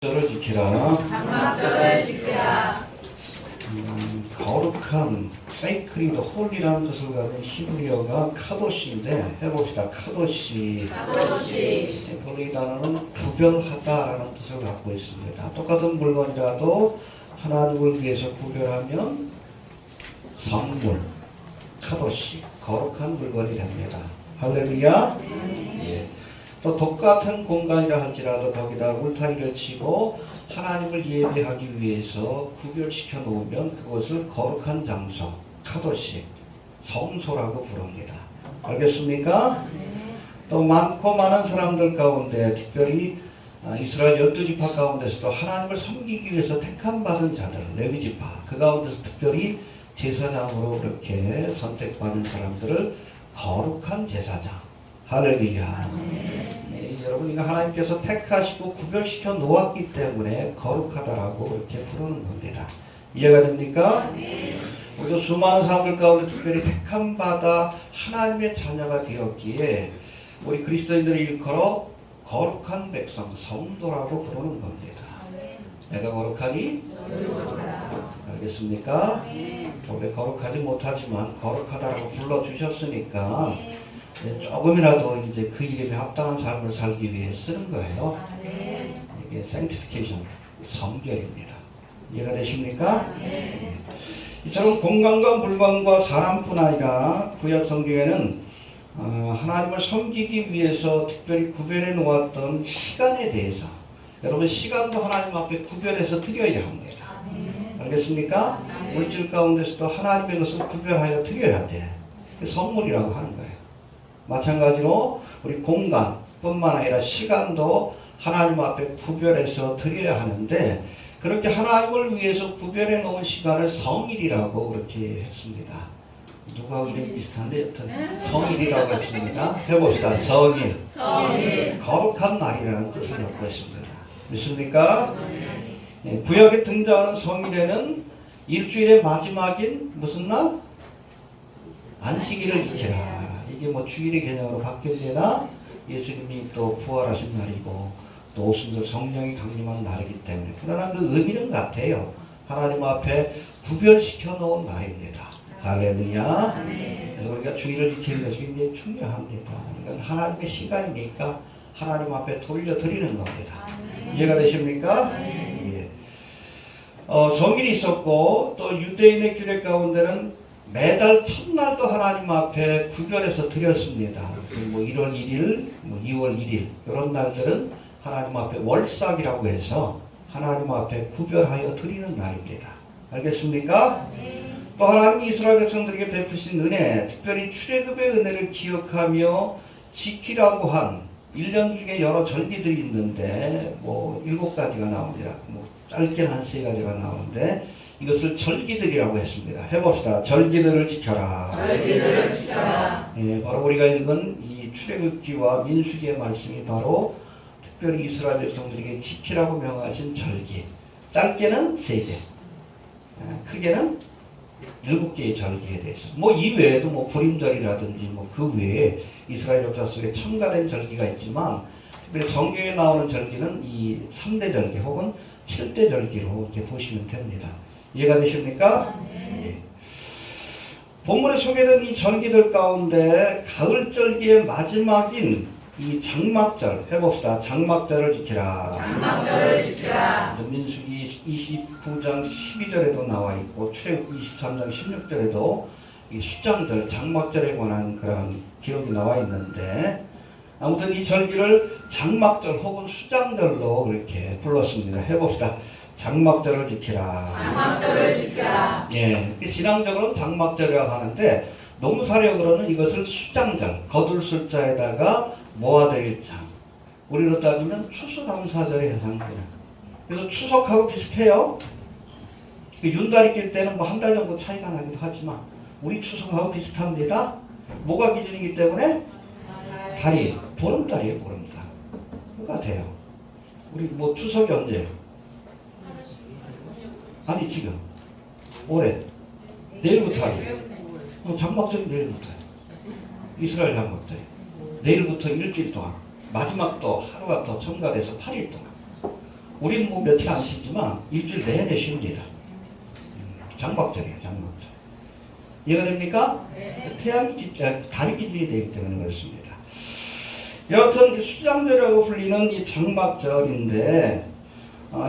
절을 지키라. 장막절을 지키라. 거룩한 세이크리드 홀리라는 뜻을 가진 히브리어가 카도시인데 해봅시다. 카도시. 본래 이 단어는 구별하다라는 뜻을 갖고 있습니다. 똑같은 물건이라도 하나님을 위해서 구별하면 성물, 카도시, 거룩한 물건이 됩니다. 할렐루야. 예. 또 똑같은 공간이라 할지라도 거기다 울타리를 치고 하나님을 예배하기 위해서 구별시켜 놓으면 그것을 거룩한 장소, 카도시, 성소라고 부릅니다. 알겠습니까? 또 많고 많은 사람들 가운데 특별히 이스라엘 12지파 가운데서도 하나님을 섬기기 위해서 택함 받은 자들, 레위지파, 그 가운데서 특별히 제사장으로 그렇게 선택받은 사람들을 거룩한 제사장, 할렐루야. 네, 여러분 이거 하나님께서 택하시고 구별시켜 놓았기 때문에 거룩하다라고 그렇게 부르는 겁니다. 이해가 됩니까? 우리도 수많은 사람들 가운데 특별히 택함 받아 하나님의 자녀가 되었기에 우리 그리스도인들이 일컬어 거룩한 백성, 성도라고 부르는 겁니다. 내가 거룩하니? 알겠습니까? 원래 거룩하지 못하지만 거룩하다라고 불러주셨으니까 조금이라도 이제 그 이름에 합당한 삶을 살기 위해 쓰는 거예요. 이게 sanctification, 성결입니다. 이해가 되십니까? 이처럼 공간과 물건과 사람뿐 아니라 구약 성경에는 하나님을 섬기기 위해서 특별히 구별해 놓았던 시간에 대해서 여러분 시간도 하나님 앞에 구별해서 드려야 합니다. 알겠습니까? 물질 가운데서도 하나님의 것을 구별하여 드려야 돼. 선물이라고 하는 거예요. 마찬가지로 우리 공간뿐만 아니라 시간도 하나님 앞에 구별해서 드려야 하는데 그렇게 하나님을 위해서 구별해 놓은 시간을 성일이라고 그렇게 했습니다. 누가 이름 비슷한데 여튼 성일이라고 했습니다. 해봅시다. 성일. 거룩한 날이라는 뜻을 갖고 있습니다. 믿습니까? 구약에 등장하는 성일에는 일주일의 마지막인 무슨 날? 안식일을 지키라. 이게 뭐 주일의 개념으로 바뀌었나? 예수님이 또 부활하신 날이고 또 오순절 성령이 강림하는 날이기 때문에 그러나 그 의미는 같아요. 하나님 앞에 구별시켜 놓은 날입니다. 할렐루야. 그래서 우리가 주일을 지키는 것이 굉장히 중요합니다. 이건 하나님의 시간이니까 하나님 앞에 돌려드리는 겁니다. 이해가 되십니까? 예. 성일이 있었고 또 유대인의 규례 가운데는 매달 첫날도 하나님 앞에 구별해서 드렸습니다. 뭐 1월 1일, 뭐 2월 1일 이런 날들은 하나님 앞에 월삭이라고 해서 하나님 앞에 구별하여 드리는 날입니다. 알겠습니까? 또 하나님이 이스라엘 백성들에게 베푸신 은혜, 특별히 출애굽의 은혜를 기억하며 지키라고 한 1년 중에 여러 절기들이 있는데 뭐 7가지가 나옵니다. 뭐 짧게는 한 3가지가 나오는데 이것을 절기들이라고 했습니다. 해봅시다. 절기들을 지켜라. 절기들을 지켜라. 예, 바로 우리가 읽은 이 출애굽기와 민수기의 말씀이 바로 특별히 이스라엘 백성들에게 지키라고 명하신 절기. 짧게는 3개, 크게는 7개의 절기에 대해서. 뭐 이외에도 뭐 불임절이라든지 뭐 그 외에 이스라엘 역사 속에 첨가된 절기가 있지만 특별히 성경에 나오는 절기는 이 3대 절기 혹은 7대 절기로 이렇게 보시면 됩니다. 이해가 되십니까? 예. 본문에 소개된 이 절기들 가운데 가을 절기의 마지막인 이 장막절 해봅시다. 장막절을 지키라. 장막절을 지키라. 민수기 29장 12절에도 나와 있고 출애굽 23장 16절에도 이 수장절 장막절에 관한 그런 기록이 나와 있는데 아무튼 이 절기를 장막절 혹은 수장절로 이렇게 불렀습니다. 해봅시다. 장막절을 지키라. 장막절을 지키라. 예, 신앙적으로는 장막절이라고 하는데 농사력으로는 이것을 수장절, 거둘 숫자에다가 모아들 장. 우리로 따지면 추수감사절에 해당되는. 그래서 추석하고 비슷해요. 윤달이 낄 때는 뭐 한 달 정도 차이가 나기도 하지만 우리 추석하고 비슷합니다. 뭐가 기준이기 때문에? 달이 보름달이에요. 보름달. 똑같아요. 우리 뭐 추석이 언제? 아니 지금 올해 내일부터 하죠. 장막절이 내일부터요. 이스라엘 장막절이 내일부터 일주일 동안 마지막도 하루가 더 첨가돼서 8일 동안 우리는 뭐 며칠 안 쉬지만 일주일 내내 쉽니다. 장막절이에요, 장막절. 이해가 됩니까? 달이 기준이 되기 때문에 그렇습니다. 여하튼 수장절이라고 불리는 이 장막절인데,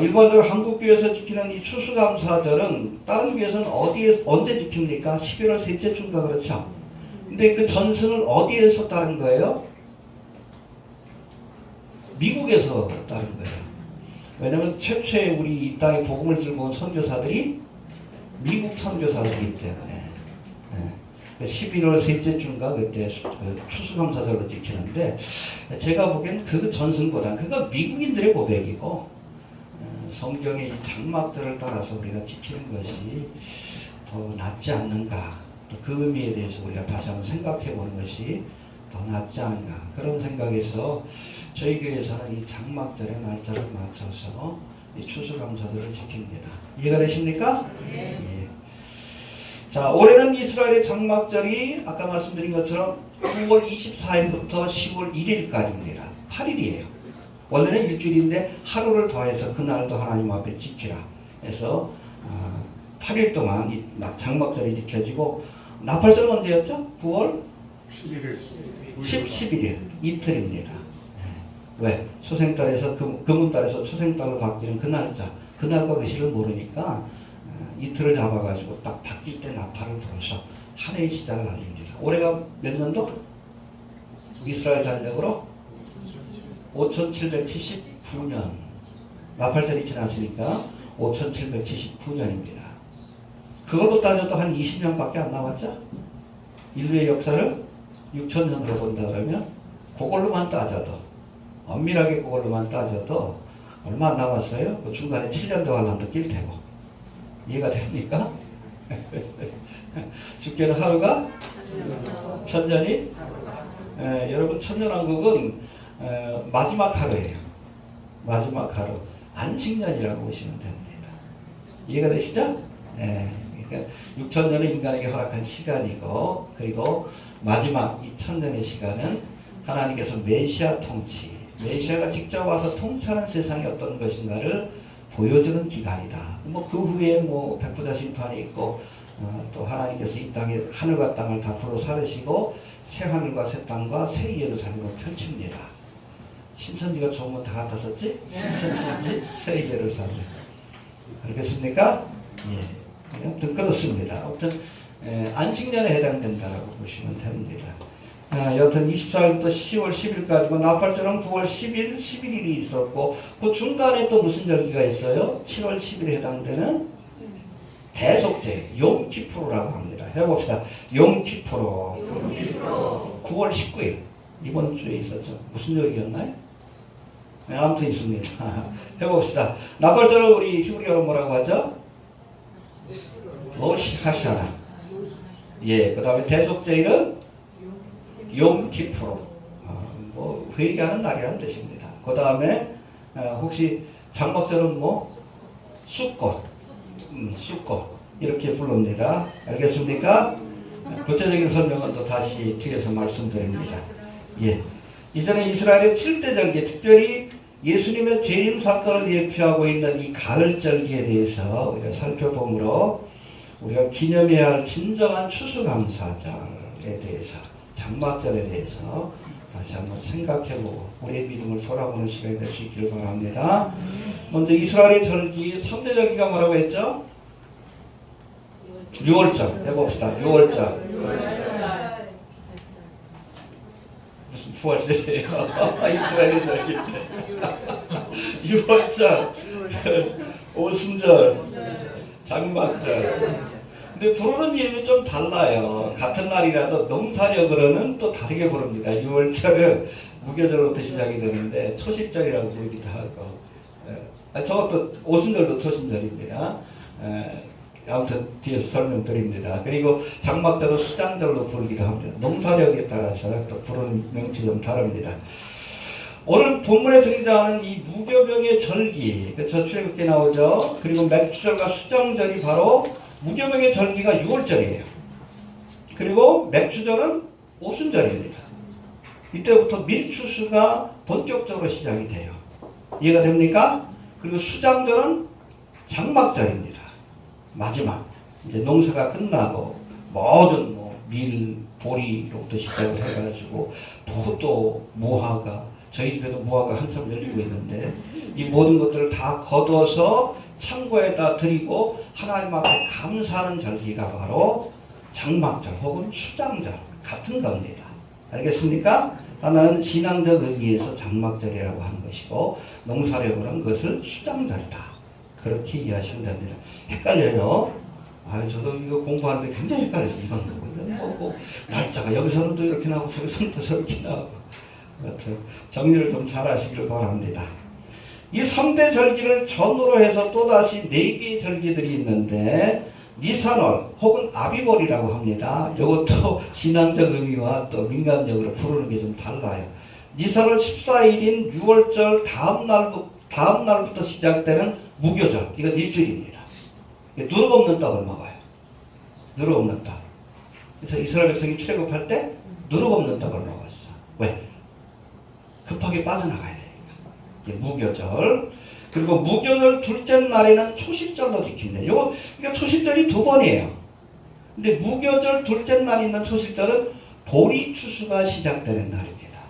일반적으로 한국교회에서 지키는 이 추수감사절은 다른 교회에서는 언제 지킵니까? 11월 셋째 주인가 그렇죠? 근데 그 전승을 어디에서 따른 거예요? 미국에서 따른 거예요. 왜냐면 최초의 우리 이 땅에 복음을 들고 온 선교사들이 미국 선교사들이기 때문에 11월 셋째 주인가 그때 추수감사절로 지키는데, 제가 보기엔 그 전승보다 그거 미국인들의 고백이고, 성경의 이 장막들을 따라서 우리가 지키는 것이 더 낫지 않는가, 또 그 의미에 대해서 우리가 다시 한번 생각해 보는 것이 더 낫지 않은가, 그런 생각에서 저희 교회에서는 이 장막절의 날짜를 맞춰서 이 추수감사절을 지킵니다. 이해가 되십니까? 네. 예. 자, 올해는 이스라엘의 장막절이 아까 말씀드린 것처럼 9월 24일부터 10월 1일까지입니다. 8일이에요. 원래는 일주일인데 하루를 더해서 그날도 하나님 앞에 지키라 해서 8일 동안 이 장막절이 지켜지고, 나팔절은 언제였죠? 9월 11일 이틀입니다. 왜? 소생달에서 금운달에서 초생달로 바뀌는 그 날짜, 그날과 그 시를 모르니까 이틀을 잡아가지고 딱 바뀔 때 나팔을 불어서 한 해의 시작을 알립니다. 올해가 몇 년도? 이스라엘 전역으로 5779년. 나팔절이 지났으니까 5779년입니다. 그걸로 따져도 한 20년밖에 안 남았죠? 인류의 역사를 6000년으로 본다 그러면 그걸로만 따져도, 엄밀하게 그걸로만 따져도 얼마 안 남았어요? 그 중간에 7년 더 관람도 낄 테고. 이해가 됩니까? 주께는 하루가 천년이, 여러분 천년왕국은 마지막 하루예요. 마지막 하루. 안식년이라고 보시면 됩니다. 이해가 되시죠? 그러니까 6천년은 인간에게 허락한 시간이고, 그리고 마지막 이 천년의 시간은 하나님께서 메시아 통치, 메시아가 직접 와서 통치하는 세상이 어떤 것인가를 보여주는 기간이다. 뭐 그 후에 뭐 백부자 심판이 있고, 또 하나님께서 이 땅에 하늘과 땅을 다 불어 살으시고 새 하늘과 새 땅과 새 예루살렘을 펼칩니다. 신천지가 좋은 건 다 갖다 썼지? 신천지 새 예루살렘. 알겠습니까? 예. 그냥 그렇습니다. 아무튼 안식년에 해당된다라고 보시면 됩니다. 여튼 24일부터 10월 10일까지고, 나팔절은 9월 10일, 11일이 있었고, 그 중간에 또 무슨 절기가 있어요? 7월 10일에 해당되는 대속죄, 용키푸르라고 합니다. 해봅시다. 용키푸르. 9월 19일. 이번 주에 있었죠. 무슨 절기였나요? 아무튼 있습니다. 해봅시다. 나팔절을 우리 히브리어로 뭐라고 하죠? 로시 하샤나. 예, 그 다음에 대속죄일은 용키푸르. 뭐 회개하는 날이라는 뜻입니다. 그 다음에 혹시 장막절은 뭐 숫꽃, 숫꽃 이렇게 부릅니다. 알겠습니까? 구체적인 설명은 또 다시 뒤에서 말씀드립니다. 예, 이전에 이스라엘의 7대 절기, 특별히 예수님의 재림 사건을 예표하고 있는 이 가을절기에 대해서 우리가 살펴보므로, 우리가 기념해야 할 진정한 추수감사절에 대해서, 장막절에 대해서 다시 한번 생각해보고 우리의 믿음을 돌아보는 시간이 될 수 있기를 바랍니다. 먼저 이스라엘의 절기, 3대 절기가 뭐라고 했죠? 6월절 해봅시다. 6월절. 무슨 부활절이에요? 이스라엘의 절기인데. 6월절, 오순절, 장막절. 근데 부르는 이름이 좀 달라요. 같은 날이라도 농사력으로는 또 다르게 부릅니다. 6월절은 무교절로부터 시작이 되는데 초식절이라고 부르기도 하고, 저것도 오순절도 초신절입니다. 아무튼 뒤에서 설명드립니다. 그리고 장막절은 수장절로 부르기도 합니다. 농사력에 따라서 또 부르는 명칭이 좀 다릅니다. 오늘 본문에 등장하는 이 무교병의 절기, 저 출애굽기에 나오죠. 그리고 맥주절과 수장절이 바로, 무교병의 절기가 6월절이에요. 그리고 맥주절은 오순절입니다. 이때부터 밀추수가 본격적으로 시작이 돼요. 이해가 됩니까? 그리고 수장절은 장막절입니다. 마지막 이제 농사가 끝나고 모든 밀, 보리로부터 시작을 해가지고 또 무화과, 저희 집에도 무화과 한참 열리고 있는데 이 모든 것들을 다 거둬서 창고에다 드리고 하나님 앞에 감사하는 절기가 바로 장막절 혹은 수장절 같은 겁니다. 알겠습니까? 하나는 신앙적 의미에서 장막절이라고 하는 것이고 농사력으로는 그것을 수장절이다. 그렇게 이해하시면 됩니다. 헷갈려요. 저도 이거 공부하는데 굉장히 헷갈렸어요. 이건 누구예요? 날짜가 여기서는 또 이렇게 나오고 저기서는 또 저렇게 나오고. 정리를 좀 잘 하시길 바랍니다. 이 3대 절기를 전후로 해서 또다시 4개의 절기들이 있는데 니산월 혹은 아비월이라고 합니다. 이것도 신앙적 의미와 또 민간적으로 부르는 게 좀 달라요. 니산월 14일인 6월절 다음 날부터 시작되는 무교절. 이건 일주일입니다. 누룩 없는 떡을 먹어요. 누룩 없는 떡. 그래서 이스라엘 백성이 출애굽할 때 누룩 없는 떡을 먹었어. 왜? 급하게 빠져나가야 되니까. 이게 무교절. 그리고 무교절 둘째 날에는 초실절로 지킵니다. 이거 초실절이 2번이에요. 근데 무교절 둘째 날에 있는 초실절은 보리 추수가 시작되는 날입니다.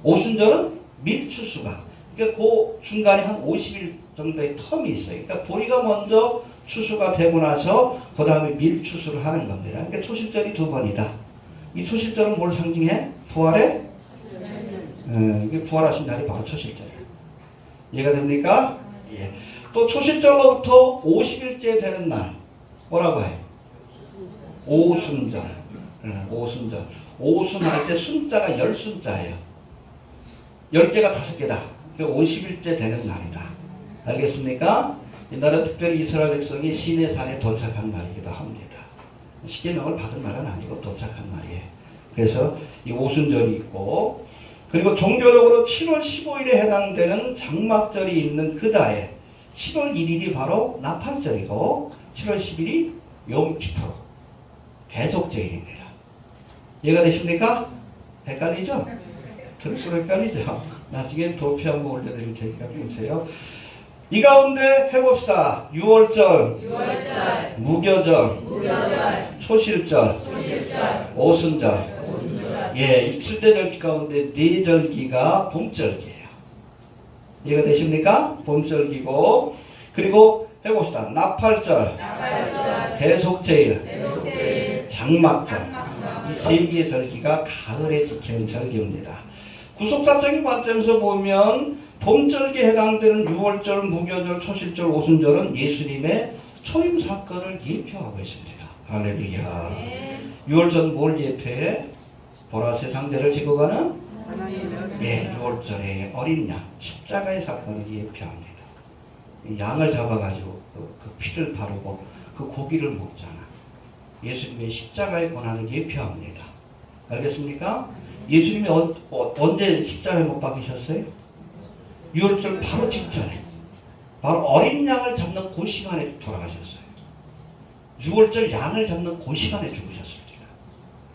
오순절은 밀 추수가. 그러니까 그 중간에 한 50일 정도의 텀이 있어요. 그러니까 보리가 먼저 추수가 되고 나서 그 다음에 밀 추수를 하는 겁니다. 그러니까 초실절이 2번이다. 이 초실절은 뭘 상징해? 부활의? 이게 부활하신 날이 바로 초실절이에요. 이해가 됩니까? 예. 또 초실절로부터 50일째 되는 날 뭐라고 해요? 오순절. 오순절. 오순할 때 순자가 10순자예요. 10개가 5개다. 50일째 되는 날이다. 알겠습니까? 이날은 특별히 이스라엘 백성이 시내산에 도착한 날이기도 합니다. 십계명을 받은 날은 아니고 도착한 날이에요. 그래서 이 오순절이 있고 그리고 종교적으로 7월 15일에 해당되는 장막절이 있는 그 달에 7월 1일이 바로 나팔절이고 7월 10일이 욤키푸르 대속제일입니다. 이해가 되십니까? 헷갈리죠? 들을수록 헷갈리죠? 나중에 도표 한번 올려드릴 테니까 보세요. 이 가운데 해봅시다. 6월절, 무교절, 초실절, 오순절. 예, 이 7대 절기 가운데 4절기가 봄절기예요. 이해가 되십니까? 봄절기고 그리고 해봅시다. 나팔절, 대속제일, 장막절. 이 3개의 절기가 가을에 지키는 절기입니다. 구속사적인 관점에서 보면 봄절기에 해당되는 6월절, 무교절, 초실절, 오순절은 예수님의 초임 사건을 예표하고 있습니다. 할렐루야. 6월절은 뭘 예표해? 보라색 상자를 지고 가는 6월절의 어린 양, 십자가의 사건을 예표합니다. 양을 잡아가지고 그 피를 바르고 그 고기를 먹잖아. 예수님의 십자가의 고난을 예표합니다. 알겠습니까? 예수님이 언제 십자가에 못 박히셨어요? 6월절 바로 직전에 바로 어린 양을 잡는 그 시간에 돌아가셨어요. 6월절 양을 잡는 그 시간에 죽으셨습니다.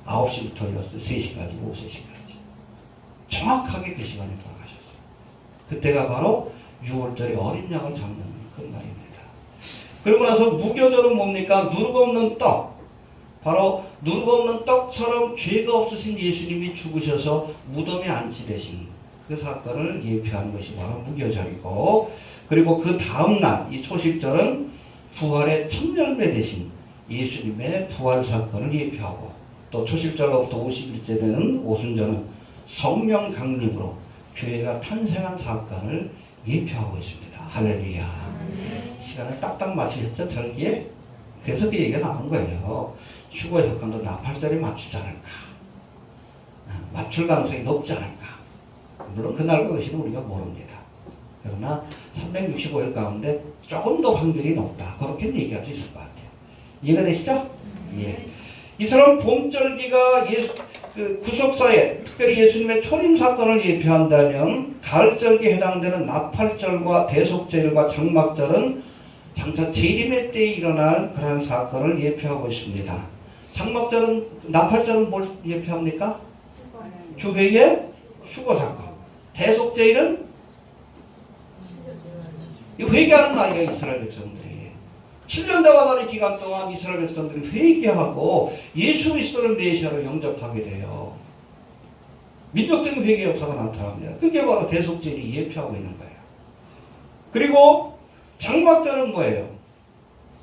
9시부터 3시까지, 오후 3시까지. 정확하게 그 시간에 돌아가셨어요. 그때가 바로 6월절에 어린 양을 잡는 그 날입니다. 그리고 나서 무교절은 뭡니까? 누룩 없는 떡. 바로 누룩 없는 떡처럼 죄가 없으신 예수님이 죽으셔서 무덤에 안치되신 그 사건을 예표하는 것이 바로 무교절이고 그리고 그 다음날 이 초실절은 부활의 첫 열매 되신 예수님의 부활 사건을 예표하고 또 초실절로부터 50일째 되는 오순절은 성령 강림으로 교회가 탄생한 사건을 예표하고 있습니다. 할렐루야. 시간을 딱딱 맞추셨죠? 절기에? 그래서 그 얘기가 나온 거예요. 휴거의 사건도 나팔절에 맞추지 않을까? 맞출 가능성이 높지 않을까? 물론 그날과 그 시는 우리가 모릅니다. 그러나 365일 가운데 조금 더 확률이 높다. 그렇게 얘기할 수 있을 것 같아요. 이해가 되시죠? 예. 이 사람 봄절기가 그 구속사에 특별히 예수님의 초림 사건을 예표한다면 가을절기에 해당되는 나팔절과 대속절과 장막절은 장차 재림의 때에 일어날 그러한 사건을 예표하고 있습니다. 장막절은 나팔절은 뭘 예표합니까? 교회의 휴거 사건. 대속제일은 이 회개하는 나이가 이스라엘 백성들이에요. 7년 대화단의 기간 동안 이스라엘 백성들이 회개하고 예수 그리스도를 메시아로 영접하게 돼요. 민족적인 회개 역사가 나타납니다. 그게 바로 대속죄를 예표하고 있는 거예요. 그리고 장막절은 뭐예요?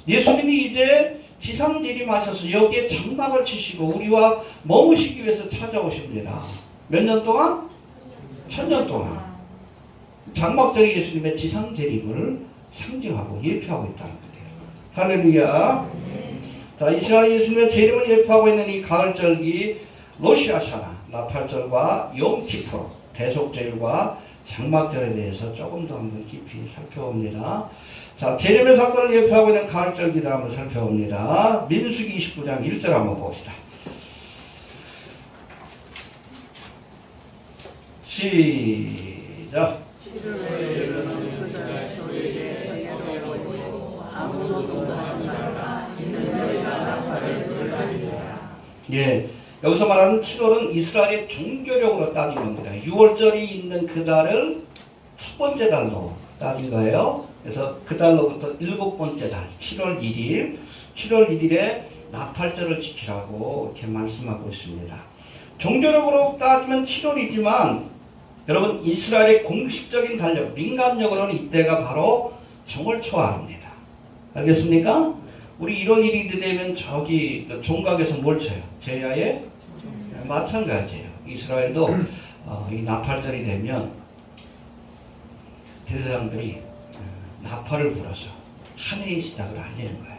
예수님이 이제 지상 재림하셔서 여기에 장막을 치시고 우리와 머무시기 위해서 찾아오십니다. 몇 년 동안? 1000년 동안. 장막절이 예수님의 지상 재림을 상징하고 예표하고 있다는 거예요. 할렐루야. 자, 이스라엘 예수님의 재림을 예표하고 있는 이 가을절기 로시아샤나, 나팔절과 욤키푸르, 대속절과 장막절에 대해서 조금 더 한번 깊이 살펴봅니다. 자, 재림의 사건을 예표하고 있는 가을절기들 한번 살펴봅니다. 민수기 29장 1절 한번 봅시다. 시작. 예, 여기서 말하는 7월은 이스라엘의 종교력으로 따진 겁니다. 6월절이 있는 그 달을 첫 번째 달로 따진 거예요. 그래서 그 달로부터 일곱 번째 달, 7월 1일, 7월 1일에 나팔절을 지키라고 이렇게 말씀하고 있습니다. 종교력으로 따지면 7월이지만 여러분 이스라엘의 공식적인 달력, 민간력으로는 이때가 바로 정월 초하루입니다. 알겠습니까? 우리 1월 1일이 되면 저기 종각에서 뭘 쳐요? 제야에? 마찬가지예요. 이스라엘도 이 나팔절이 되면 대제사장들이 나팔을 불어서 한 해의 시작을 알리는 거예요.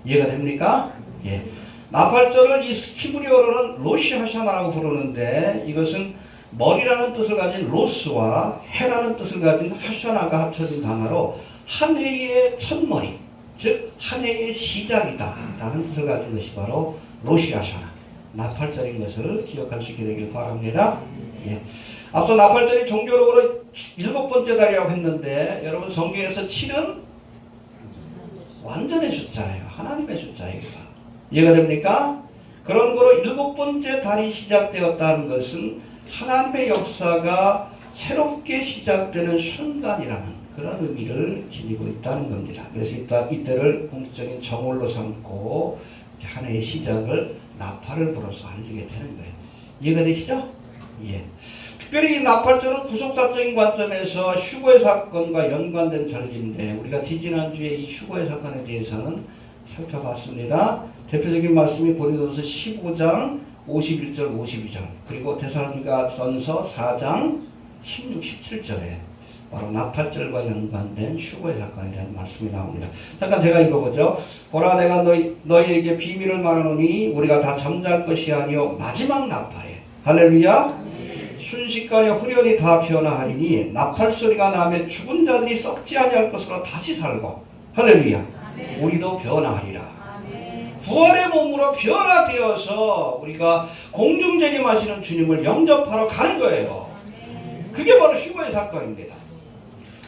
이해가 됩니까? 예. 나팔절을 이 히브리어로는 로시하샤나라고 부르는데 이것은 머리라는 뜻을 가진 로스와 해라는 뜻을 가진 하샤나가 합쳐진 단어로 한 해의 첫머리, 즉 한 해의 시작이다 라는 뜻을 가진 것이 바로 로시하샤나, 나팔절인 것을 기억할 수 있게 되길 바랍니다. 예. 앞서 나팔절이 종교적으로 일곱 번째 달이라고 했는데 여러분 성경에서 7은 완전의 숫자예요. 하나님의 숫자예요. 이해가 됩니까? 그런 거로 일곱 번째 달이 시작되었다는 것은 하나님의 역사가 새롭게 시작되는 순간이라는 그런 의미를 지니고 있다는 겁니다. 그래서 이때를 공식적인 정월로 삼고 한 해의 시작을 나팔을 불어서 알리게 되는 거예요. 이해가 되시죠? 예. 특별히 이 나팔절은 구속사적인 관점에서 휴거의 사건과 연관된 절기인데 우리가 지지난주에 이 휴거의 사건에 대해서는 살펴봤습니다. 대표적인 말씀이 고린도서 15장 51절 52절 그리고 데살로니가전서 4장 16, 17절에 바로 나팔절과 연관된 휴거의 사건에 대한 말씀이 나옵니다. 잠깐 제가 읽어보죠. 보라 내가 너희에게 비밀을 말하노니 우리가 다 잠잘 것이 아니요 마지막 나팔에 할렐루야 순식간에 후련이 다 피어나하리니 나팔소리가 나며 죽은 자들이 썩지 아니할 것으로 다시 살고 할렐루야 아멘. 우리도 변화하리라 아멘. 부활의 몸으로 변화되어서 우리가 공중재림하시는 주님을 영접하러 가는 거예요. 아멘. 그게 바로 휴거의 사건입니다.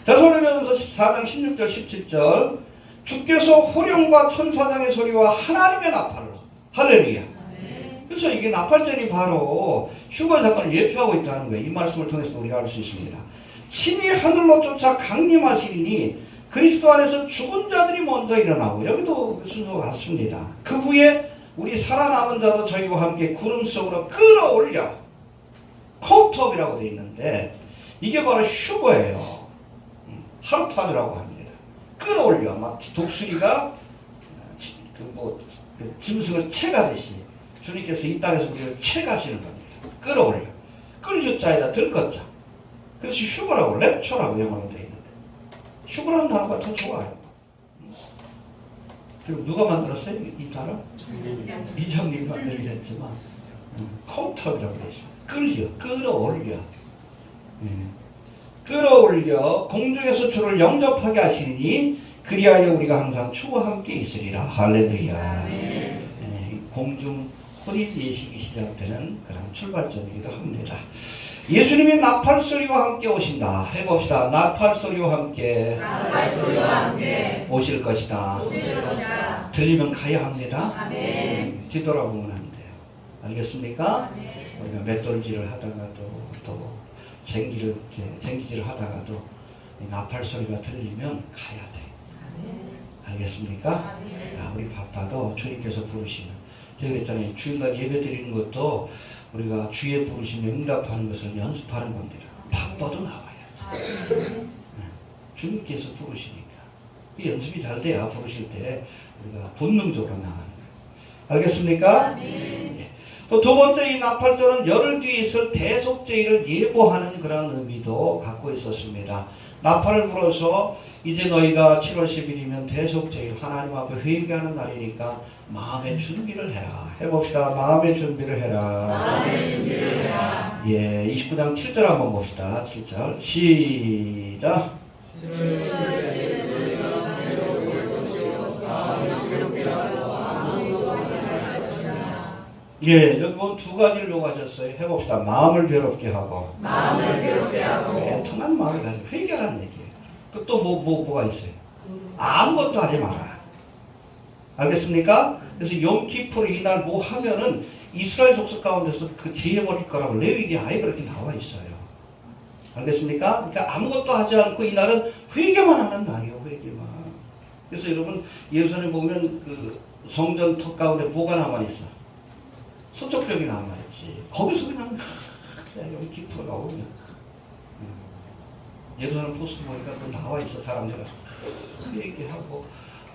데살로니가전서 14장 16절 17절 주께서 호령과 천사장의 소리와 하나님의 나팔로 할렐루야 그래서 이게 나팔절이 바로 휴거의 사건을 예표하고 있다는 거예요. 이 말씀을 통해서 우리가 알 수 있습니다. 신이 하늘로 쫓아 강림하시리니 그리스도 안에서 죽은 자들이 먼저 일어나고 여기도 순서가 같습니다. 그 후에 우리 살아남은 자도 저희와 함께 구름 속으로 끌어올려 코트업이라고 되어 있는데 이게 바로 휴거예요. 하루파주라고 합니다. 끌어올려 막 독수리가 짐승을 채가듯이 주님께서 이 땅에서 우리를 채가시는 겁니다. 끌어올려. 끌주자에다 들것자. 그래서 휴거라고 랩처라고 영어로 되어 있는데 휴거라는 단어가 더 좋아요. 그리고 누가 만들었어요? 이 단어? 이정님이 만들긴 했지만 컴퓨터라고 되죠. 끌죠. 끌어올려. 끌어올려 공중에서 주를 영접하게 하시니 그리하여 우리가 항상 주와 함께 있으리라. 할렐루야. 공중 혼인 예식이 시작되는 그런 출발점이기도 합니다. 예수님이 나팔소리와 함께 오신다. 해봅시다. 나팔소리와 함께 오실 것이다. 들리면 가야 합니다. 아멘. 뒤돌아보면 안 돼요. 알겠습니까? 아멘. 우리가 맷돌질을 하다가도 또 쟁기질을 하다가도 이 나팔 소리가 들리면 가야 돼. 알겠습니까? 우리 바빠도 주님께서 부르시면. 제가 그랬잖아요. 주일날 예배 드리는 것도 우리가 주에 부르시면 응답하는 것을 연습하는 겁니다. 바빠도 나와야지. 주님께서 부르시니까. 이 연습이 잘 돼야 부르실 때 우리가 본능적으로 나가는 거예요. 알겠습니까? 예. 또 두 번째 이 나팔절은 열흘 뒤에 있을 대속죄를 예고하는 그런 의미도 갖고 있었습니다. 나팔을 불어서 이제 너희가 7월 10일이면 대속죄일 하나님 앞에 회개하는 날이니까 마음의 준비를 해라. 해봅시다. 마음의 준비를 해라. 마음의 준비를 해라. 예, 29장 7절 한번 봅시다. 7절 시작. 예, 여기 보면 두 가지를 요구하셨어요. 해봅시다. 마음을 괴롭게 하고. 마음을 괴롭게 하고. 애통한 마음을 가지고 회개하라는 얘기예요. 그 또 뭐가 있어요? 아무것도 하지 마라. 알겠습니까? 그래서 용키푸르 이날 뭐 하면은 이스라엘 족속 가운데서 그 지혜버릴 거라고 레위기에 아예 그렇게 나와 있어요. 알겠습니까? 그러니까 아무것도 하지 않고 이날은 회개만 하는 날이에요. 회개만. 그래서 여러분 예루살렘 보면 그 성전 턱 가운데 뭐가 남아있어? 서쪽벽이 남아있지. 거기서 그냥 용키푸르가 오면 예루살렘 포스트 보니까 또 나와 있어. 사람들이 회개하고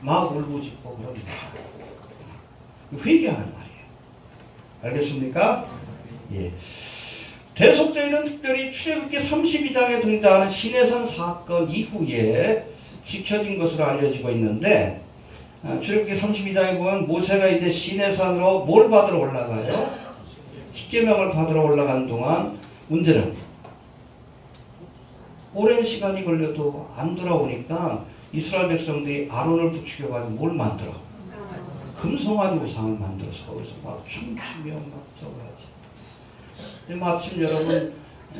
막 울부짖고 그럽니다. 회개하는 날이에요. 알겠습니까? 예. 대속죄일은 특별히 출애굽기 32장에 등장하는 시내산 사건 이후에 지켜진 것으로 알려지고 있는데 출애굽기 32장에 보면 모세가 이제 시내산으로 뭘 받으러 올라가요? 십계명을 받으러 올라간 동안 문제는 오랜 시간이 걸려도 안 돌아오니까 이스라엘 백성들이 아론을 부추겨가지고 뭘 만들어? 금송아지 우상을 만들어서 거기서 막 춤추며 막 저거 하지. 마침 여러분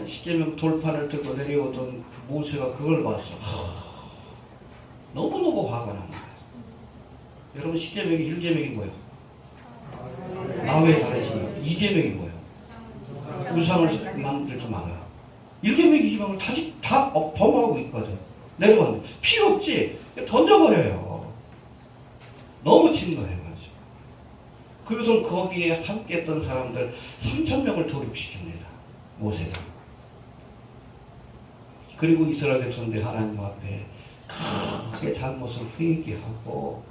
십계명 돌판을 들고 내려오던 그 모세가 그걸 봤어. 너무너무 화가 난 거야. 여러분 십계명이 1계명이 뭐예요? 나왜 잘해주면 2계명이 뭐예요? 우상을 만들지 마라. 1계명이지만 다시 다 범하고 있거든. 내려왔는데 필요 없지. 던져버려요. 너무 진노해가지고. 그래서 거기에 함께 했던 사람들 3,000명을 돌입시킵니다. 모세가. 그리고 이스라엘 백성들이 하나님 앞에 크게 잘못을 회개하고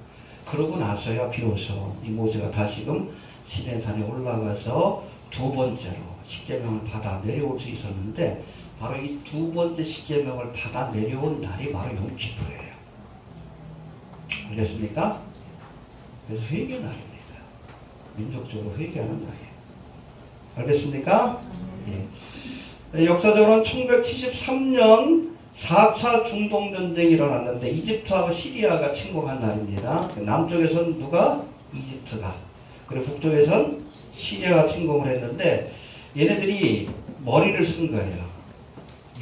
그러고 나서야 비로소 이 모세가 다시금 시내산에 올라가서 두 번째로 십계명을 받아 내려올 수 있었는데 바로 이 두 번째 십계명을 받아 내려온 날이 바로 용키푸르예요. 알겠습니까? 그래서 회개 날입니다. 민족적으로 회개하는 날이에요. 알겠습니까? 예. 역사적으로는 1973년 4차 중동전쟁이 일어났는데 이집트하고 시리아가 침공한 날입니다. 남쪽에선 누가? 이집트가. 그리고 북쪽에선 시리아가 침공을 했는데 얘네들이 머리를 쓴 거예요.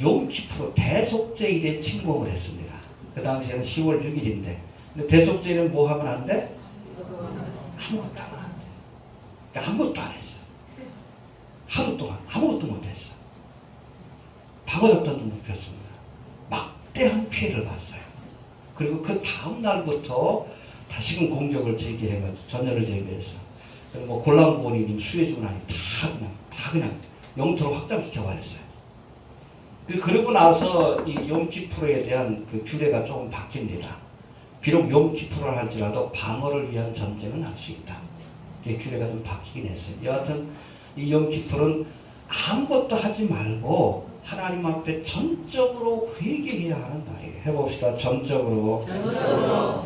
용키푸르 대속죄일에 침공을 했습니다. 그 당시에는 10월 6일인데 근데 대속죄일은 뭐 하면 안 돼? 아무것도 하면 안 돼. 그러니까 아무것도 안 했어. 하루 동안 아무것도 못 했어. 방어작전도 못 폈습니다. 막대한 피해를 봤어요. 그리고 그 다음 날부터 다시금 공격을 재개해가지고 전열을 재개해서 그리고 뭐 골란고리님 수혜주군하니 다 그냥 영토로 확장시켜버렸어요. 그러고 나서 이 용키푸르에 대한 그 규례가 조금 바뀝니다. 비록 용키푸르를 할지라도 방어를 위한 전쟁은 할 수 있다. 규례가 좀 바뀌긴 했어요. 여하튼 이 용키푸르는 아무것도 하지 말고 하나님 앞에 전적으로 회개해야 하는 날이에요. 해봅시다. 전적으로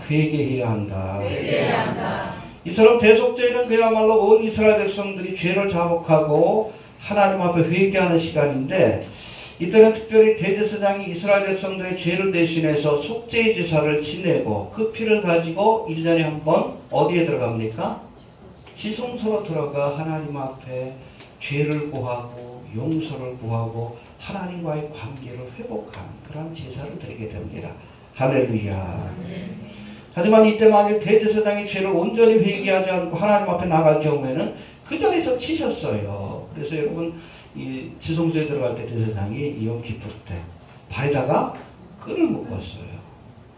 회개해야 한다. 회개해야 한다. 이처럼 대속죄는 그야말로 온 이스라엘 백성들이 죄를 자복하고 하나님 앞에 회개하는 시간인데 이때는 특별히 대제사장이 이스라엘 백성들의 죄를 대신해서 속죄의 제사를 지내고 그 피를 가지고 1년에 한 번 어디에 들어갑니까? 지성소로 들어가 하나님 앞에 죄를 구하고 용서를 구하고 하나님과의 관계를 회복하는 그런 제사를 드리게 됩니다. 할렐루야. 하지만 이때 만약 대제사장이 죄를 온전히 회개하지 않고 하나님 앞에 나갈 경우에는 그 자리에서 치셨어요. 그래서 여러분 이 지성소에 들어갈 때 대제사장이 이 용키푸르 때 발에다가 끈을 묶었어요.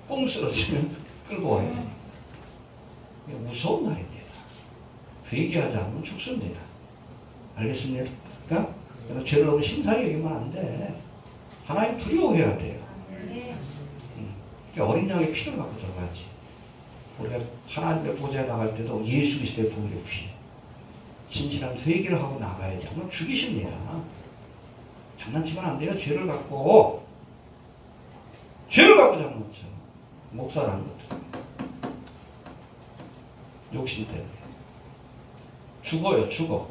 꽁 쓰러지면 끌고 와야 되니까. 무서운 날입니다. 회개하지 않으면 죽습니다. 알겠습니까? 그러니까 죄를 너무 심사히 여기면 안 돼. 하나님 두려워해야 돼요. 그러니까 어린 양의 피를 갖고 들어가지. 우리가 하나님의 보좌에 나갈 때도 예수 그리스도의 보혈의 피, 진실한 회개를 하고 나가야지. 아마 죽이십니다. 장난치면 안 돼요. 죄를 갖고 장난쳐. 목사라는 것들. 욕심 때문에. 죽어.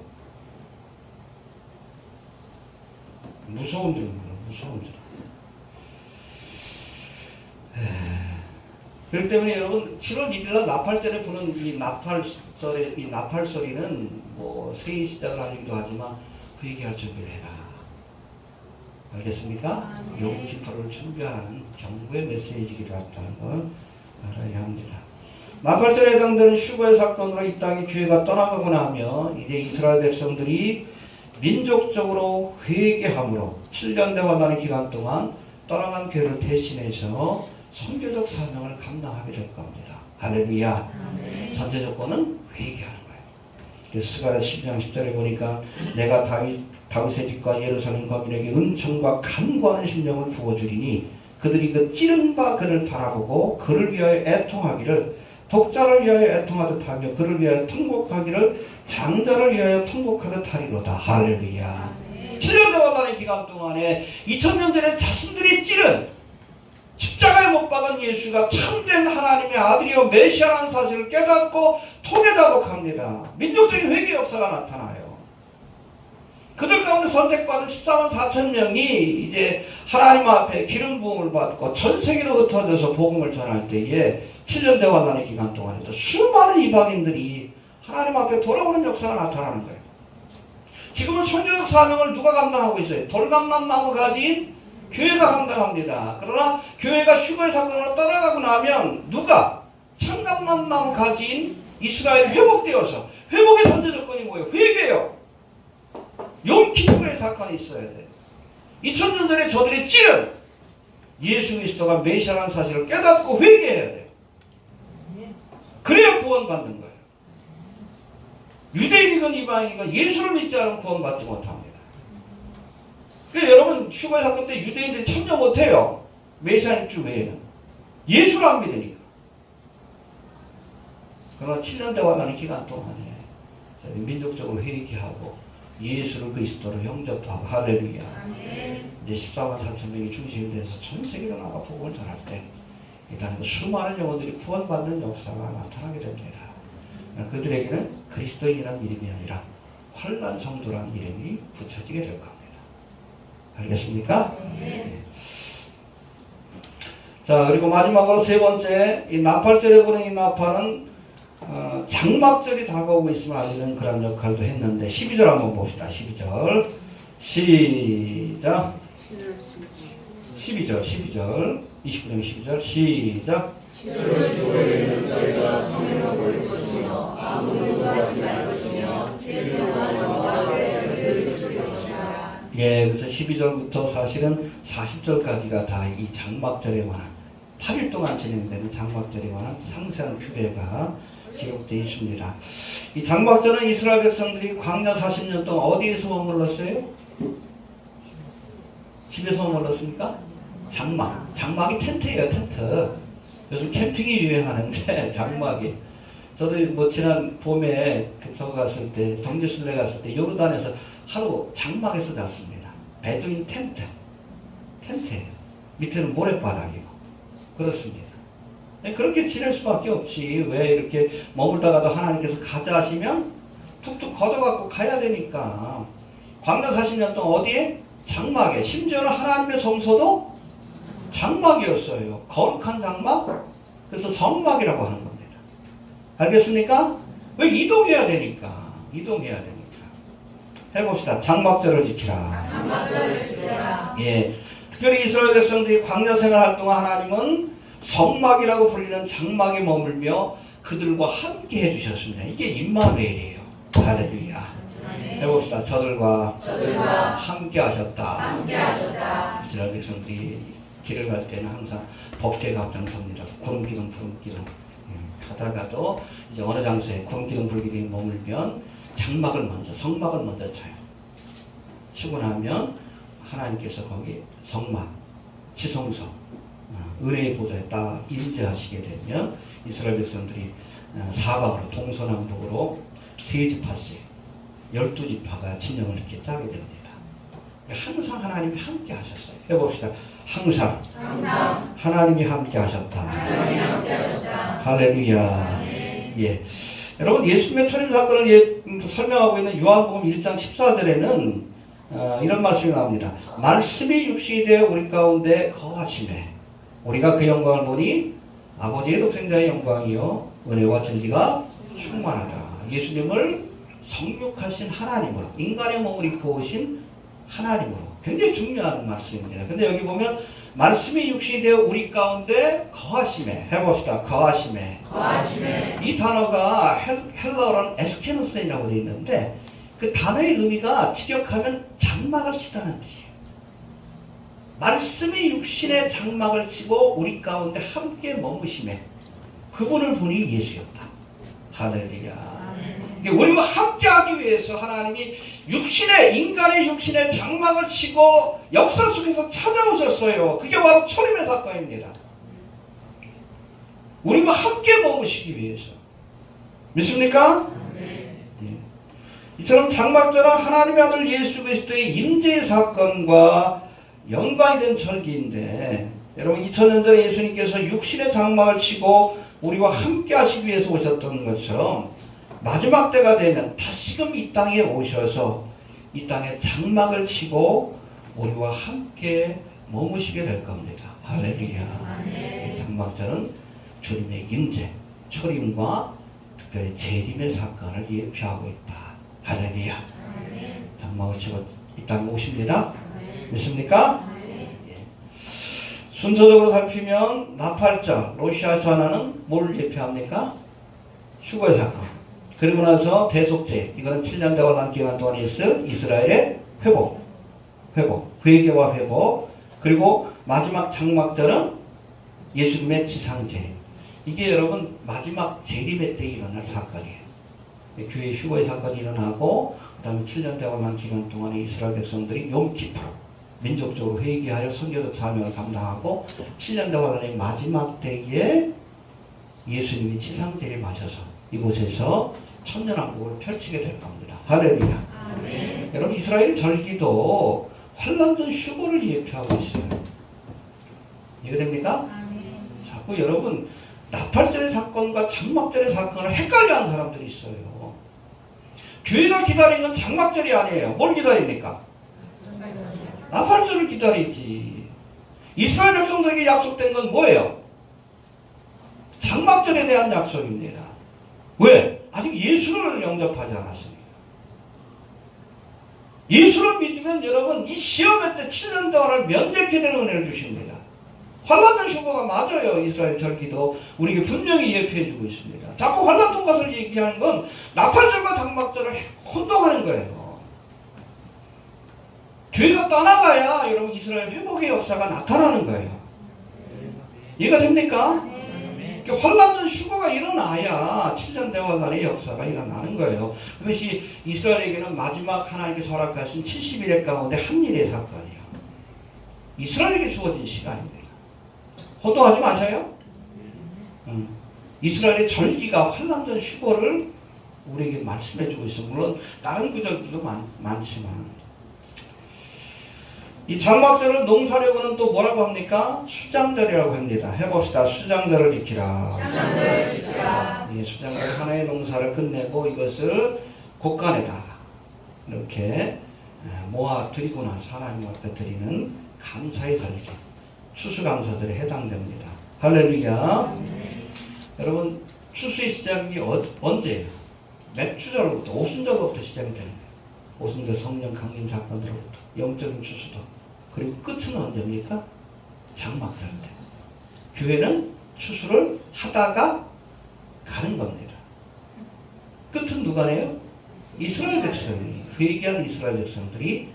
무서운 일입니다. 무서운 일. 그렇기 때문에 여러분 7월 1일날 나팔절에 부는 이 나팔 소리는 뭐 새해 시작을 하기도 하지만 회개할 준비를 해라. 알겠습니까? 용 기포를 준비하는 경고의 메시지이기도 하다는 걸 알아야 합니다. 나팔절에 해당되는 휴거의 사건으로 이 땅에 교회가 떠나가고 나면 이제 이스라엘 백성들이 민족적으로 회개함으로 7년 대환란의 기간 동안 떠나간 교회를 대신해서 선교적 사명을 감당하게 될 겁니다. 할렐루야. 전제 조건은 회개하는 거예요. 그래서 스가랴 12장 10절에 보니까 내가 다윗의 집과 예루살렘 거민에게 은총과 간구하는 심령을 부어주리니 그들이 그 찌른 바 그를 바라보고 그를 위하여 애통하기를 독자를 위하여 애통하듯 하며 그를 위하여 통곡하기를 장자를 위하여 통곡하듯 하리로다. 할렐루야. 7년 대환란의 기간 동안에 2000년 전에 자신들이 찌른 십자가에 못 박은 예수가 참된 하나님의 아들이요 메시아라는 사실을 깨닫고 통회자복합니다. 민족적인 회개 역사가 나타나요. 그들 가운데 선택받은 14만 4천 명이 이제 하나님 앞에 기름 부음을 받고 전 세계로 흩어져서 복음을 전할 때에 7년 대환란의 기간 동안에도 수많은 이방인들이 하나님 앞에 돌아오는 역사가 나타나는 거예요. 지금은 선교적 사명을 누가 감당하고 있어요? 돌감람 나무 가진 교회가 감당합니다. 그러나 교회가 휴거의 사건으로 떠나가고 나면 누가? 참감람 나무 가진 이스라엘 회복되어서 회복의 전제 조건이 뭐예요? 회개요. 용키푸르의 사건이 있어야 돼요. 2000년 전에 저들이 찌른 예수 그리스도가 메시아라는 사실을 깨닫고 회개해야 돼요. 그래야 구원받는 거예요. 유대인이건 이방인이건 예수를 믿지 않으면 구원받지 못합니다. 그래서 여러분 휴거의 사건 때 유대인들이 참여 못해요. 메시아님 주 외에는. 예수를 안 믿으니까. 그러나 7년 대환란의 기간 동안에 민족적으로 회개하고 예수를 그리스도로 영접하고 할렐루야. 이제 14만 4천 명이 중심이 돼서 전 세계로 나가 복음을 전할 때 일단 수많은 영혼들이 구원받는 역사가 나타나게 됩니다. 그들에게는 그리스도인이라는 이름이 아니라 환난 성도라는 이름이 붙여지게 될 겁니다. 알겠습니까? 네. 자, 그리고 마지막으로 세 번째, 이 나팔절에 부는 이 나팔은 장막절이 다가오고 있음을 알리는 그런 역할도 했는데 12절 한번 봅시다. 12절 시작. 12절 29장 12절 시작. 예, 그래서 12절부터 사실은 40절까지가 다 이 장막절에 관한 8일 동안 진행되는 장막절에 관한 상세한 규례가 기록되어 있습니다. 이 장막절은 이스라엘 백성들이 광야 40년 동안 어디에서 머물렀어요? 집에서 머물렀습니까? 장막. 장막이 텐트예요, 텐트. 요즘 캠핑이 유행하는데 장막이. 저도 뭐 지난 봄에 저 갔을 때, 성지순례 갔을 때 요르단에서 하루 장막에서 잤습니다. 베두인 텐트예요. 밑에는 모래바닥이고 그렇습니다. 그렇게 지낼 수밖에 없지. 왜 이렇게 머물다가도 하나님께서 가자 하시면 툭툭 걷어갖고 가야 되니까. 광야 40년 동안 어디에? 장막에. 심지어는 하나님의 성소도 장막이었어요. 거룩한 장막. 그래서 성막이라고 하는 겁니다. 알겠습니까? 왜? 이동해야 되니까. 해봅시다. 장막절을 지키라. 예. 특별히 이스라엘 백성들이 광야 생활할 동안 하나님은 성막이라고 불리는 장막에 머물며 그들과 함께 해주셨습니다. 이게 임마누엘이에요. 할렐루야. 해봅시다. 저들과 함께 하셨다. 이스라엘 백성들이 길을 갈 때는 항상 법계가 앞장섭니다. 구름기둥, 구름기둥. 가다가도 이제 어느 장소에 구름기둥, 불기둥이 머물면 장막을 먼저, 성막을 먼저 쳐요. 치고 나면 하나님께서 거기 성막, 지성소, 은혜의 보좌에 딱 임재하시게 되면 이스라엘 백성들이 사방으로 동서남북으로 세 지파씩 12지파가 진영을 이렇게 짜게 됩니다. 항상 하나님이 함께 하셨어요. 해봅시다. 항상 하나님이 함께 하셨다. 할렐루야. 예. 여러분, 예수님의 초림 사건을 설명하고 있는 요한복음 1장 14절에는 이런 말씀이 나옵니다. 말씀이 육신이 되어 우리 가운데 거하심에 우리가 그 영광을 보니 아버지의 독생자의 영광이요 은혜와 진리가 충만하다. 예수님을 성육하신 하나님으로, 인간의 몸을 입고 오신 하나님으로. 굉장히 중요한 말씀입니다. 근데 여기 보면 말씀이 육신이 되어 우리 가운데 거하심에, 해봅시다. 거하심에. 이 단어가 헬라어로는 에스케노스이라고 되어 있는데 그 단어의 의미가 직역하면 장막을 치다는 뜻이에요. 말씀이 육신의 장막을 치고 우리 가운데 함께 머무심에 그분을 보니 예수였다. 할렐루야. 우리와 함께하기 위해서 하나님이 인간의 육신의 장막을 치고 역사 속에서 찾아오셨어요. 그게 바로 초림의 사건입니다. 우리와 함께 머무시기 위해서. 믿습니까? 이처럼 장막절은 하나님의 아들 예수 그리스도의 임재의 사건과 연관이 된 절기인데, 여러분 2000년 전에 예수님께서 육신의 장막을 치고 우리와 함께 하시기 위해서 오셨던 것처럼 마지막 때가 되면 다시금 이 땅에 오셔서 이 땅에 장막을 치고 우리와 함께 머무시게 될 겁니다. 할렐루야. 이 장막절은 주님의 임재, 초림과 특별히 재림의 사건을 예표하고 있다. 할렐루야. 장막을 치고 이 땅에 오십니다. 믿습니까? 예. 순서적으로 살피면 나팔절, 러시아에서 하나는 뭘 예표합니까? 휴거의 사건. 그리고 나서 대속제, 이거는 7년 대화 난 기간 동안 있을 이스라엘의 회복, 회개와 회복. 그리고 마지막 장막절은 예수님의 지상재. 이게 여러분 마지막 재림의 때 일어날 사건이에요. 교회 휴거의 사건이 일어나고 그 다음에 7년 대화 난 기간 동안에 이스라엘 백성들이 욤키푸르 민족적으로 회개하여 선교적 사명을 감당하고 7년 대화 난의 마지막 때에 예수님이 지상재림하셔서 이곳에서 천년왕국을 펼치게 될 겁니다. 할렐루야. 아멘. 여러분 이스라엘 절기도 환란전 휴거를 예표하고 있어요. 이해됩니까? 아멘. 자꾸 여러분 나팔절의 사건과 장막절의 사건을 헷갈려하는 사람들이 있어요. 교회가 기다리는 건 장막절이 아니에요. 뭘 기다립니까? 나팔절을 기다리지. 이스라엘 백성들에게 약속된 건 뭐예요? 장막절에 대한 약속입니다. 왜? 아직 예수를 영접하지 않았습니다. 예수를 믿으면 여러분 이 시험의 때 7년 동안을 면제케 되는 은혜를 주십니다. 환란전 휴거가 맞아요. 이스라엘 절기도 우리에게 분명히 예표해주고 있습니다. 자꾸 환란 통과를 얘기하는 건 나팔절과 장막절을 혼동하는 거예요. 교회가 떠나가야 여러분 이스라엘 회복의 역사가 나타나는 거예요. 이해가 됩니까? 환란전 휴거가 일어나야 7년 대환란의 역사가 일어나는 거예요. 그것이 이스라엘에게는 마지막 하나님께서 허락하신 70일의 가운데 한 일의 사건이에요. 이스라엘에게 주어진 시간입니다. 혼동하지 마셔요. 이스라엘의 절기가 환란전 휴거를 우리에게 말씀해주고 있어요. 물론 다른 구절들도 많지만 이 장막절을 농사려고는 또 뭐라고 합니까? 수장절이라고 합니다. 해봅시다. 수장절을 지키라. 예, 수장절 하나의 농사를 끝내고 이것을 곳간에다 이렇게 모아 드리고 나서 하나님 앞에 드리는 감사의 절기, 추수감사절에 해당됩니다. 할렐루야. 여러분 추수의 시작이 언제예요? 맥주절로부터 오순절로부터 시작이 되는 거예요. 오순절 성령 강림 사건으로부터 영적인 추수도. 그리고 끝은 언제입니까? 장막절 때. 교회는 추수를 하다가 가는 겁니다. 끝은 누가 내요? 이스라엘 백성이, 회개한 이스라엘 백성들이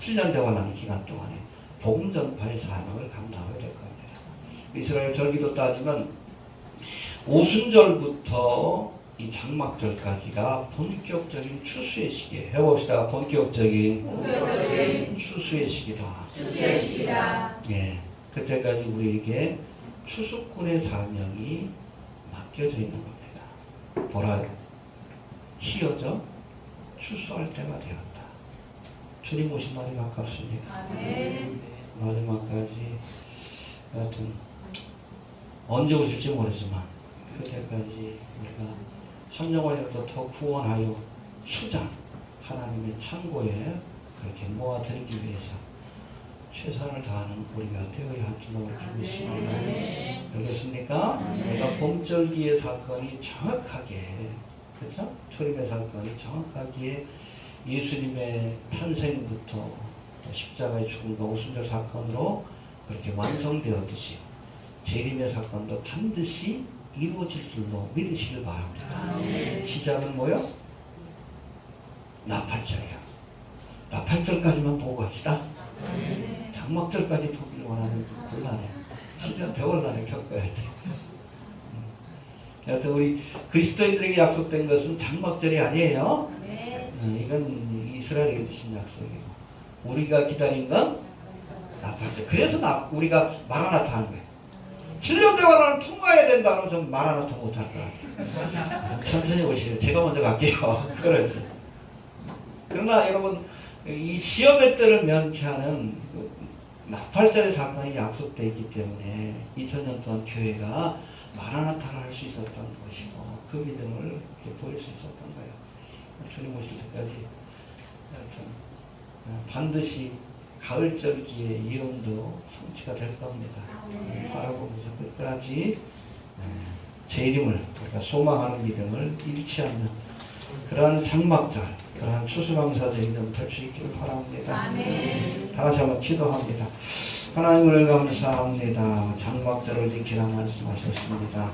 7년 대환란 기간 동안에 복음 전파의 사명을 감당하게 될 겁니다. 이스라엘 절기도 따지면 오순절부터 이 장막절까지가 본격적인 추수의 시기예요. 해봅시다. 본격적인 추수의 시기다. 주수의 시기다. 예, 그때까지 우리에게 추수꾼의 사명이 맡겨져 있는 겁니다. 보라, 희어져 추수할 때가 되었다. 주님 오신 날이 가깝습니다. 아멘. 마지막까지 여하튼 언제 오실지 모르지만 그때까지 우리가 선영원에도 더 구원하여 수장 하나님의 창고에 그렇게 모아드리기 위해서 최선을 다하는 우리가 되어야 할 줄로 믿습니다. 알겠습니까? 우리가 봄절기의 사건이 정확하게, 그렇죠? 초림의 사건이 정확하게 예수님의 탄생부터 또 십자가의 죽음과 오순절 사건으로 그렇게 완성되었듯이 재림의 사건도 반드시 이루어질 줄로 믿으시길 바랍니다. 시작은 뭐요? 나팔절이야. 나팔절까지만 보고 갑시다. 장막절까지 보기를 원하는 곤란해. 7년 100월 날에 겪어야 돼. 여하튼 우리 그리스도인들에게 약속된 것은 장막절이 아니에요. 이건 이스라엘에게 주신 약속이고 우리가 기다린 건 나팔절. 그래서 우리가 마라나타 하는 거예요. 7년 대화를 통과해야 된다면 좀 마라나타 못할 것 같아요. 천천히 오시래요. 제가 먼저 갈게요. 그러지. 그러나 여러분 이 시험의 때를 면케하는 나팔절의 사건이 약속되어 있기 때문에 2000년 동안 교회가 마라나타를 할 수 있었던 것이고 그 믿음을 이렇게 보일 수 있었던 거예요. 주님 오실 때까지 반드시 가을절기의 예언도 성취가 될 겁니다. 바라보면서 끝까지 제 이름을 우리가 소망하는 믿음을 잃지 않는 그러한 장막절, 그러한 추수감사절이 될 수 있기를 바랍니다. 다 같이 한번 기도합니다. 하나님을 감사합니다. 장막절을 지키라 말씀하셨습니다.